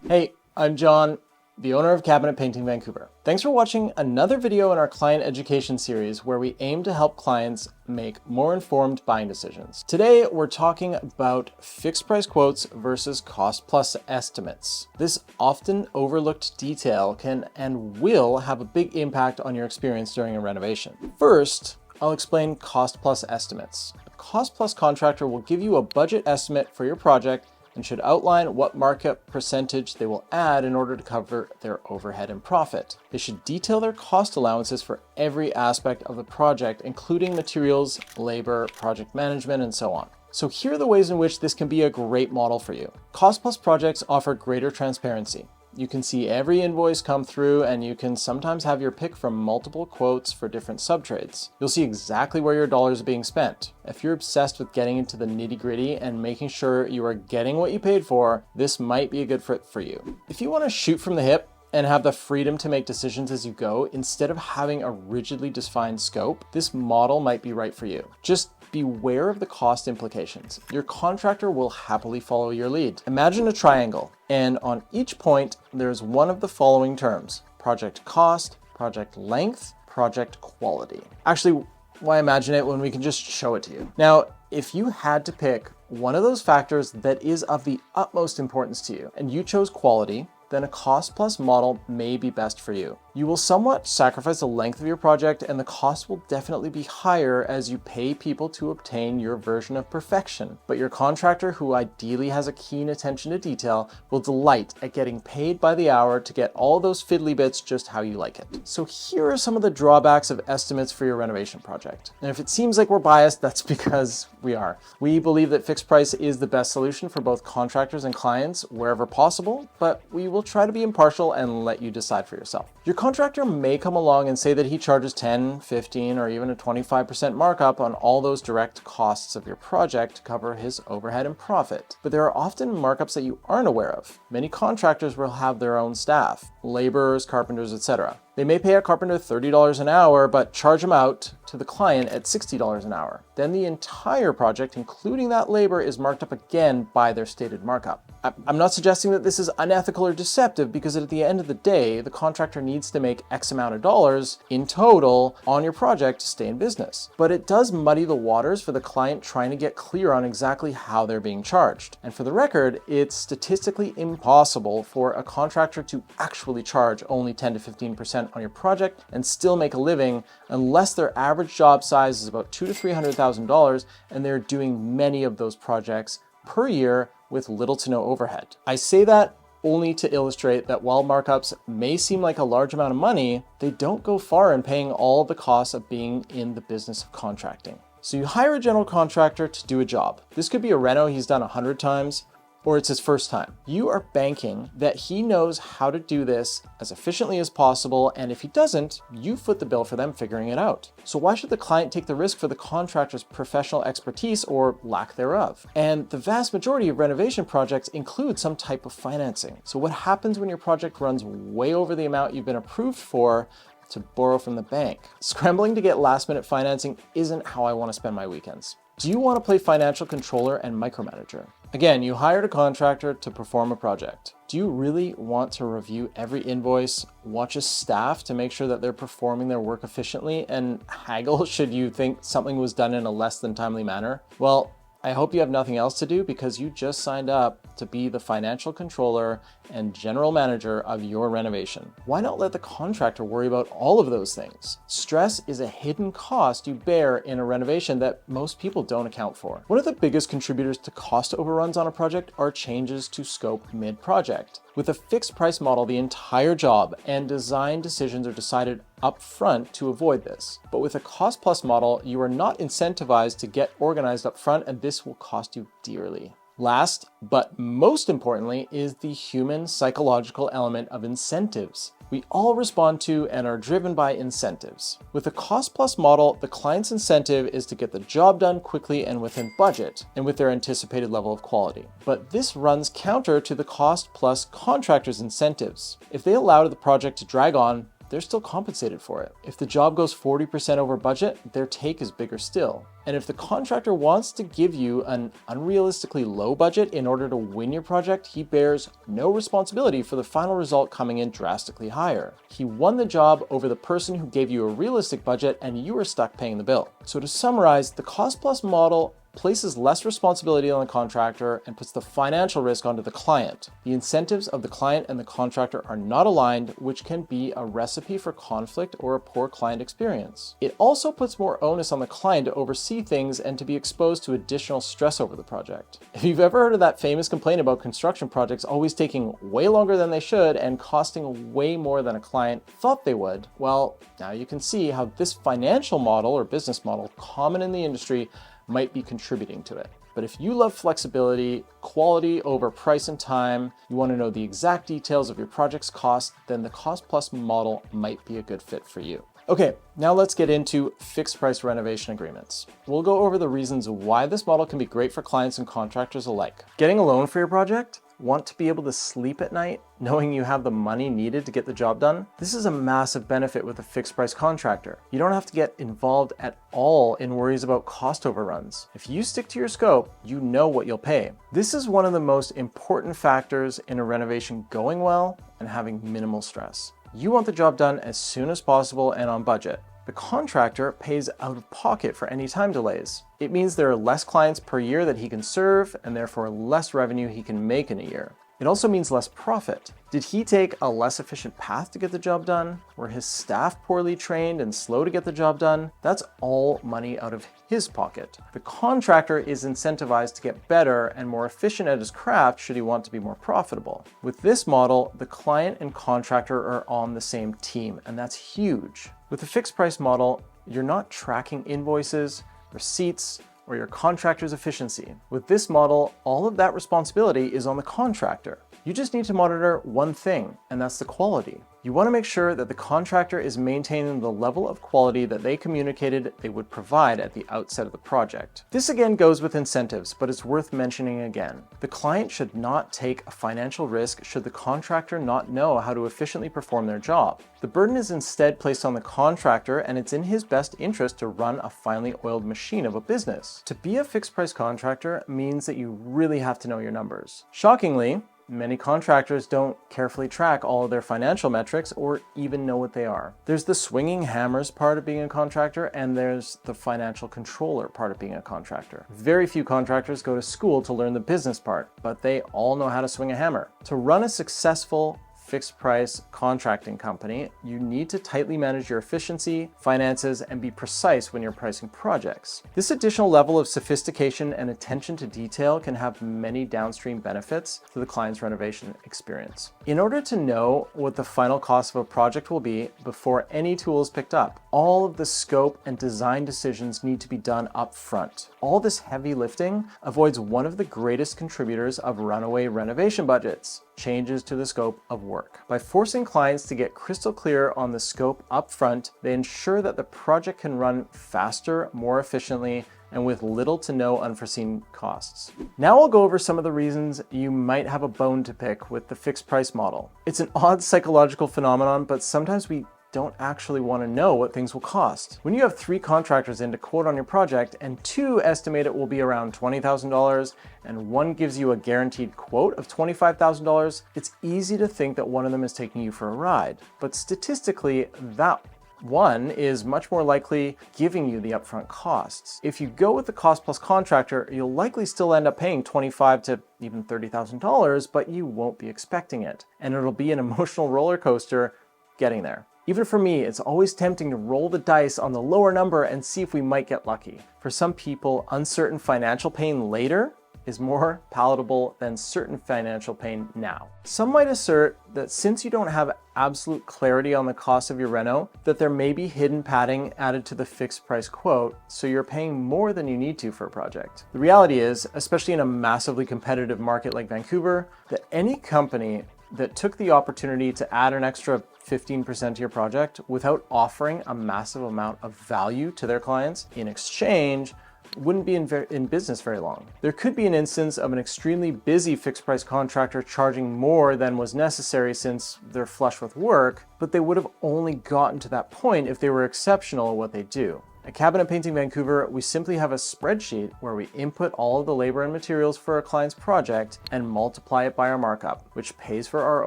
Hey, I'm John, the owner of Cabinet Painting Vancouver. Thanks for watching another video in our client education series where we aim to help clients make more informed buying decisions. Today, we're talking about fixed price quotes versus cost plus estimates. This often overlooked detail can and will have a big impact on your experience during a renovation. First, I'll explain cost plus estimates. A cost plus contractor will give you a budget estimate for your project and should outline what markup percentage they will add in order to cover their overhead and profit. They should detail their cost allowances for every aspect of the project, including materials, labor, project management, and so on. So here are the ways in which this can be a great model for you. Cost plus projects offer greater transparency. You can see every invoice come through, and you can sometimes have your pick from multiple quotes for different subtrades. You'll see exactly where your dollars are being spent. If you're obsessed with getting into the nitty-gritty and making sure you are getting what you paid for, this might be a good fit for you. If you want to shoot from the hip and have the freedom to make decisions as you go, instead of having a rigidly defined scope, this model might be right for you. Just beware of the cost implications. Your contractor will happily follow your lead. Imagine a triangle, and on each point, there's one of the following terms: project cost, project length, project quality. Actually, why imagine it when we can just show it to you? Now, if you had to pick one of those factors that is of the utmost importance to you, and you chose quality, then a cost plus model may be best for you. You will somewhat sacrifice the length of your project, and the cost will definitely be higher as you pay people to obtain your version of perfection. But your contractor, who ideally has a keen attention to detail, will delight at getting paid by the hour to get all those fiddly bits just how you like it. So here are some of the drawbacks of estimates for your renovation project. And if it seems like we're biased, that's because we are. We believe that fixed price is the best solution for both contractors and clients wherever possible, but we will try to be impartial and let you decide for yourself. Your contractor may come along and say that he charges 10, 15, or even a 25% markup on all those direct costs of your project to cover his overhead and profit. But there are often markups that you aren't aware of. Many contractors will have their own staff, laborers, carpenters, etc. They may pay a carpenter $30 an hour, but charge him out to the client at $60 an hour. Then the entire project, including that labor, is marked up again by their stated markup. I'm not suggesting that this is unethical or deceptive, because at the end of the day, the contractor needs to make X amount of dollars in total on your project to stay in business. But it does muddy the waters for the client trying to get clear on exactly how they're being charged. And for the record, it's statistically impossible for a contractor to actually charge only 10 to 15% on your project and still make a living unless their average job size is about $200,000 to $300,000 and they're doing many of those projects per year with little to no overhead. I say that only to illustrate that while markups may seem like a large amount of money, they don't go far in paying all the costs of being in the business of contracting. So you hire a general contractor to do a job. This could be a reno he's done 100 times, or it's his first time. You are banking that he knows how to do this as efficiently as possible, and if he doesn't, you foot the bill for them figuring it out. So why should the client take the risk for the contractor's professional expertise or lack thereof? And the vast majority of renovation projects include some type of financing. So what happens when your project runs way over the amount you've been approved for to borrow from the bank? Scrambling to get last-minute financing isn't how I want to spend my weekends. Do you want to play financial controller and micromanager? Again, you hired a contractor to perform a project. Do you really want to review every invoice, watch a staff to make sure that they're performing their work efficiently, and haggle should you think something was done in a less than timely manner? Well, I hope you have nothing else to do, because you just signed up to be the financial controller and general manager of your renovation. Why not let the contractor worry about all of those things? Stress is a hidden cost you bear in a renovation that most people don't account for. One of the biggest contributors to cost overruns on a project are changes to scope mid-project. With a fixed price model, the entire job and design decisions are decided up front to avoid this. But with a cost plus model, you are not incentivized to get organized up front, and this will cost you dearly. Last, but most importantly, is the human psychological element of incentives. We all respond to and are driven by incentives. With a cost plus model, the client's incentive is to get the job done quickly and within budget and with their anticipated level of quality. But this runs counter to the cost plus contractor's incentives. If they allow the project to drag on, they're still compensated for it. If the job goes 40% over budget, their take is bigger still. And if the contractor wants to give you an unrealistically low budget in order to win your project, he bears no responsibility for the final result coming in drastically higher. He won the job over the person who gave you a realistic budget and you were stuck paying the bill. So to summarize, the cost plus model places less responsibility on the contractor and puts the financial risk onto the client. The incentives of the client and the contractor are not aligned, which can be a recipe for conflict or a poor client experience. It also puts more onus on the client to oversee things and to be exposed to additional stress over the project. If you've ever heard of that famous complaint about construction projects always taking way longer than they should and costing way more than a client thought they would, well, now you can see how this financial model or business model, common in the industry, might be contributing to it. But if you love flexibility, quality over price and time, you want to know the exact details of your project's cost, then the cost plus model might be a good fit for you. Okay, now let's get into fixed price renovation agreements. We'll go over the reasons why this model can be great for clients and contractors alike. Getting a loan for your project? Want to be able to sleep at night knowing you have the money needed to get the job done? This is a massive benefit with a fixed price contractor. You don't have to get involved at all in worries about cost overruns. If you stick to your scope, you know what you'll pay. This is one of the most important factors in a renovation going well and having minimal stress. You want the job done as soon as possible and on budget. The contractor pays out of pocket for any time delays. It means there are less clients per year that he can serve and therefore less revenue he can make in a year. It also means less profit. Did he take a less efficient path to get the job done? Were his staff poorly trained and slow to get the job done? That's all money out of his pocket. The contractor is incentivized to get better and more efficient at his craft should he want to be more profitable. With this model, the client and contractor are on the same team, and that's huge. With a fixed price model, you're not tracking invoices, receipts, or your contractor's efficiency. With this model, all of that responsibility is on the contractor. You just need to monitor one thing, and that's the quality. You want to make sure that the contractor is maintaining the level of quality that they communicated they would provide at the outset of the project. This again goes with incentives, but it's worth mentioning again. The client should not take a financial risk should the contractor not know how to efficiently perform their job. The burden is instead placed on the contractor, and it's in his best interest to run a finely oiled machine of a business. To be a fixed price contractor means that you really have to know your numbers. Shockingly, many contractors don't carefully track all of their financial metrics or even know what they are. There's the swinging hammers part of being a contractor, and there's the financial controller part of being a contractor. Very few contractors go to school to learn the business part, but they all know how to swing a hammer. To run a successful fixed price contracting company, you need to tightly manage your efficiency, finances, and be precise when you're pricing projects. This additional level of sophistication and attention to detail can have many downstream benefits to the client's renovation experience. In order to know what the final cost of a project will be before any tool is picked up, all of the scope and design decisions need to be done up front. All this heavy lifting avoids one of the greatest contributors of runaway renovation budgets: changes to the scope of work. By forcing clients to get crystal clear on the scope up front, they ensure that the project can run faster, more efficiently, and with little to no unforeseen costs. Now I'll go over some of the reasons you might have a bone to pick with the fixed price model. It's an odd psychological phenomenon, but sometimes we don't actually want to know what things will cost. When you have 3 contractors in to quote on your project and 2 estimate it will be around $20,000 and 1 gives you a guaranteed quote of $25,000, it's easy to think that one of them is taking you for a ride. But statistically, that one is much more likely giving you the upfront costs. If you go with the cost plus contractor, you'll likely still end up paying $25,000 to even $30,000, but you won't be expecting it. And it'll be an emotional roller coaster getting there. Even for me, it's always tempting to roll the dice on the lower number and see if we might get lucky. For some people, uncertain financial pain later is more palatable than certain financial pain now. Some might assert that since you don't have absolute clarity on the cost of your reno, that there may be hidden padding added to the fixed price quote, so you're paying more than you need to for a project. The reality is, especially in a massively competitive market like Vancouver, that any company that took the opportunity to add an extra 15% to your project without offering a massive amount of value to their clients in exchange wouldn't be in business very long. There could be an instance of an extremely busy fixed price contractor charging more than was necessary since they're flush with work, but they would have only gotten to that point if they were exceptional at what they do. At Cabinet Painting Vancouver, we simply have a spreadsheet where we input all of the labor and materials for our client's project and multiply it by our markup, which pays for our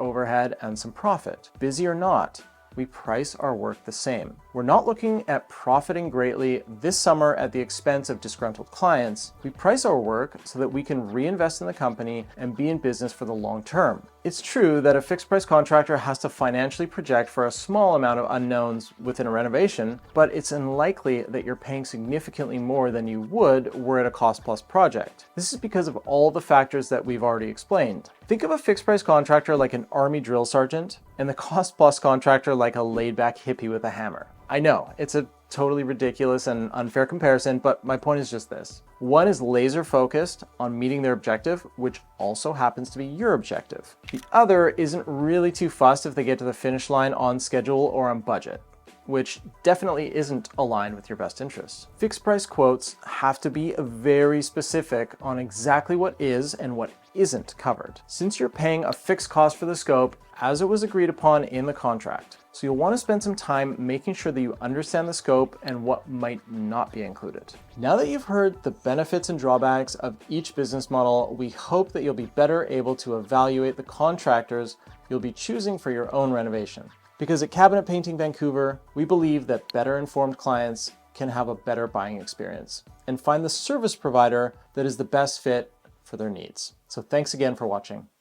overhead and some profit. Busy or not, we price our work the same. We're not looking at profiting greatly this summer at the expense of disgruntled clients. We price our work so that we can reinvest in the company and be in business for the long term. It's true that a fixed price contractor has to financially project for a small amount of unknowns within a renovation, but it's unlikely that you're paying significantly more than you would were it a cost plus project. This is because of all the factors that we've already explained. Think of a fixed price contractor like an army drill sergeant and the cost plus contractor like a laid back hippie with a hammer. I know, it's a totally ridiculous and unfair comparison, but my point is just this. One is laser focused on meeting their objective, which also happens to be your objective. The other isn't really too fussed if they get to the finish line on schedule or on budget, which definitely isn't aligned with your best interests. Fixed price quotes have to be very specific on exactly what is and what isn't covered, since you're paying a fixed cost for the scope as it was agreed upon in the contract. So you'll want to spend some time making sure that you understand the scope and what might not be included. Now that you've heard the benefits and drawbacks of each business model, we hope that you'll be better able to evaluate the contractors you'll be choosing for your own renovation. Because at Cabinet Painting Vancouver, we believe that better informed clients can have a better buying experience and find the service provider that is the best fit for their needs. So thanks again for watching.